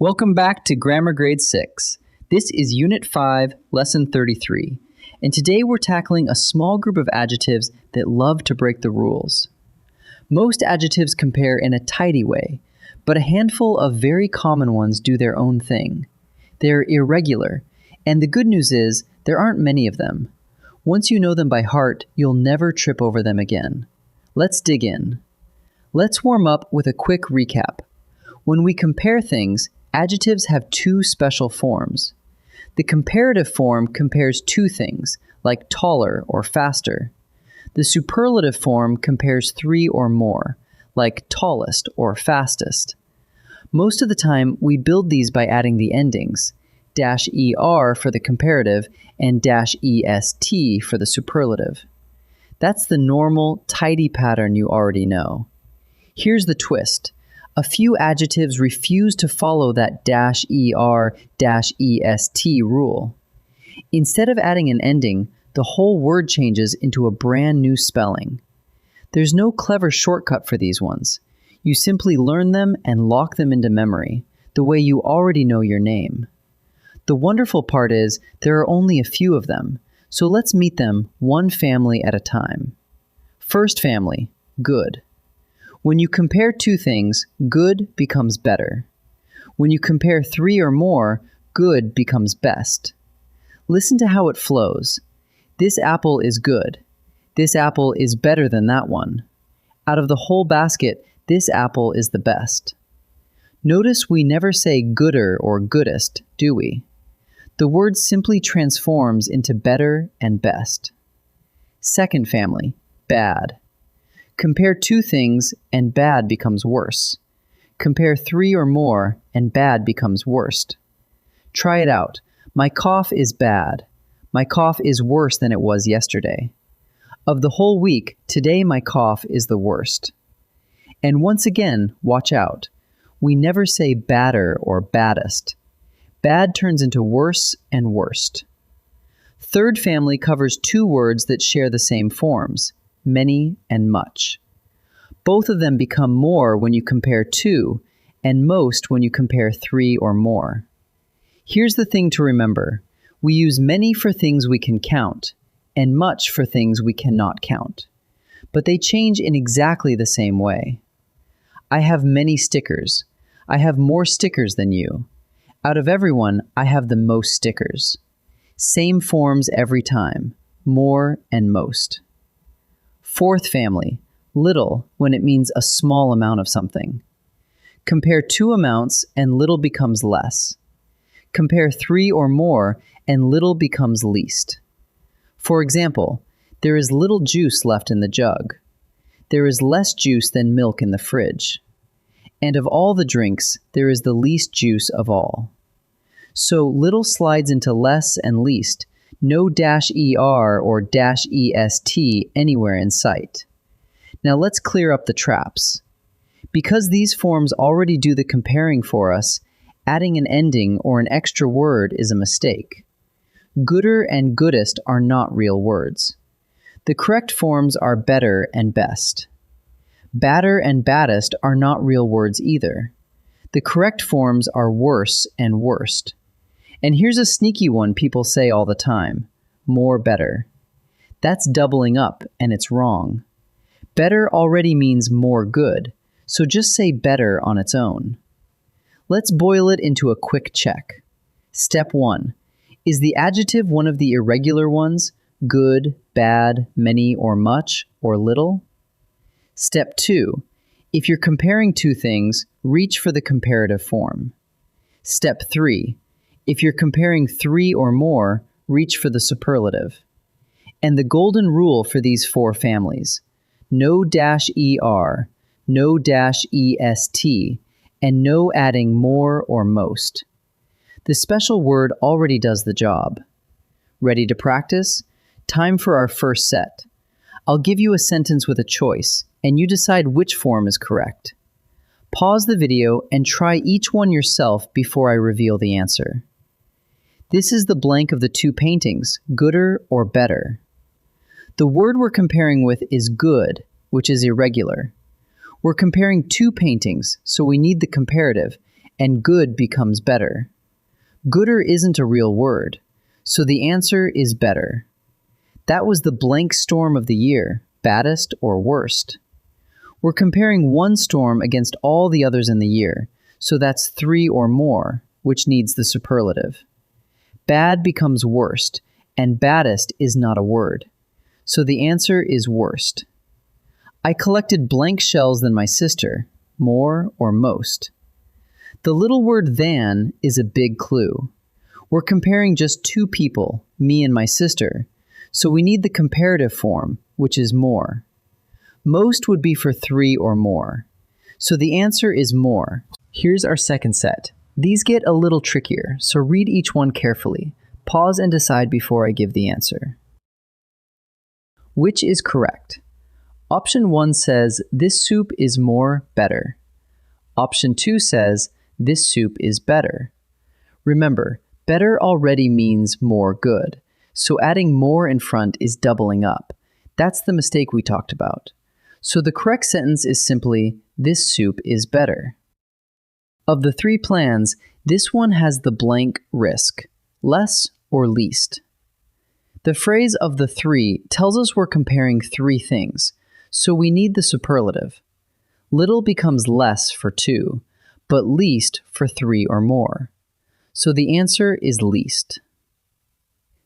Welcome back to Grammar Grade 6. This is Unit 5, Lesson 33, and today we're tackling a small group of adjectives that love to break the rules. Most adjectives compare in a tidy way, but a handful of very common ones do their own thing. They're irregular, and the good news is there aren't many of them. Once you know them by heart, you'll never trip over them again. Let's dig in. Let's warm up with a quick recap. When we compare things, adjectives have two special forms. The comparative form compares two things, like taller or faster. The superlative form compares three or more, like tallest or fastest. Most of the time, we build these by adding the endings, -er for the comparative and -est for the superlative. That's the normal, tidy pattern you already know. Here's the twist. A few adjectives refuse to follow that -er, -est rule. Instead of adding an ending, the whole word changes into a brand new spelling. There's no clever shortcut for these ones. You simply learn them and lock them into memory, the way you already know your name. The wonderful part is there are only a few of them, so let's meet them one family at a time. First family, good. When you compare two things, good becomes better. When you compare three or more, good becomes best. Listen to how it flows. This apple is good. This apple is better than that one. Out of the whole basket, this apple is the best. Notice we never say gooder or goodest, do we? The word simply transforms into better and best. Second family, bad. Compare two things and bad becomes worse. Compare three or more and bad becomes worst. Try it out. My cough is bad. My cough is worse than it was yesterday. Of the whole week, today my cough is the worst. And once again, watch out. We never say badder or baddest. Bad turns into worse and worst. Third family covers two words that share the same forms, many and much. Both of them become more when you compare two, and most when you compare three or more. Here's the thing to remember. We use many for things we can count, and much for things we cannot count. But they change in exactly the same way. I have many stickers. I have more stickers than you. Out of everyone, I have the most stickers. Same forms every time, more and most. Fourth family, little when it means a small amount of something. Compare two amounts and little becomes less. Compare three or more and little becomes least. For example, there is little juice left in the jug. There is less juice than milk in the fridge. And of all the drinks, there is the least juice of all. So little slides into less and least, no -er or -est anywhere in sight. Now let's clear up the traps. Because these forms already do the comparing for us, adding an ending or an extra word is a mistake. Gooder and goodest are not real words. The correct forms are better and best. Badder and baddest are not real words either. The correct forms are worse and worst. And here's a sneaky one people say all the time, more better. That's doubling up, and it's wrong. Better already means more good, so just say better on its own. Let's boil it into a quick check. Step 1. Is the adjective one of the irregular ones, good, bad, many, or much, or little? Step 2. If you're comparing two things, reach for the comparative form. Step 3. If you're comparing three or more, reach for the superlative. And the golden rule for these four families, no -er, no -est, and no adding more or most. The special word already does the job. Ready to practice? Time for our first set. I'll give you a sentence with a choice, and you decide which form is correct. Pause the video and try each one yourself before I reveal the answer. This is the blank of the two paintings, gooder or better. The word we're comparing with is good, which is irregular. We're comparing two paintings, so we need the comparative, and good becomes better. Gooder isn't a real word, so the answer is better. That was the blank storm of the year, baddest or worst. We're comparing one storm against all the others in the year, so that's 3 or more, which needs the superlative. Bad becomes worst, and baddest is not a word, so the answer is worst. I collected blank shells than my sister, more or most. The little word than is a big clue. We're comparing just 2 people, me and my sister, so we need the comparative form, which is more. Most would be for 3 or more, so the answer is more. Here's our second set. These get a little trickier, so read each one carefully. Pause and decide before I give the answer. Which is correct? Option 1 says, this soup is more better. Option 2 says, this soup is better. Remember, better already means more good, so adding more in front is doubling up. That's the mistake we talked about. So the correct sentence is simply, this soup is better. Of the 3 plans, this one has the blank risk, less or least. The phrase of the 3 tells us we're comparing 3 things, so we need the superlative. Little becomes less for 2, but least for 3 or more. So the answer is least.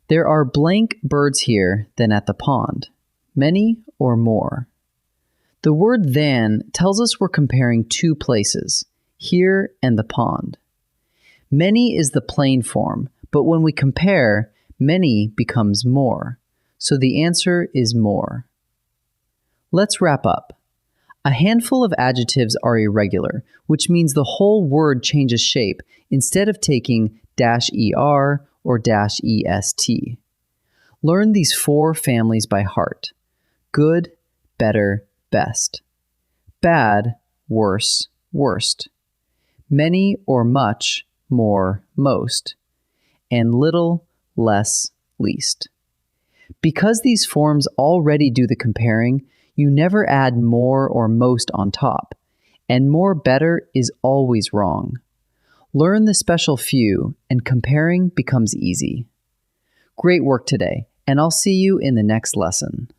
There are blank birds here than at the pond, many or more. The word than tells us we're comparing 2 places, here and the pond. Many is the plain form, but when we compare, many becomes more, so the answer is more. Let's wrap up. A handful of adjectives are irregular, which means the whole word changes shape instead of taking -er or -est. Learn these 4 families by heart. Good, better, best. Bad, worse, worst. Many or much, more, most. And little, less, least. Because these forms already do the comparing, you never add more or most on top, and more better is always wrong. Learn the special few, and comparing becomes easy. Great work today, and I'll see you in the next lesson.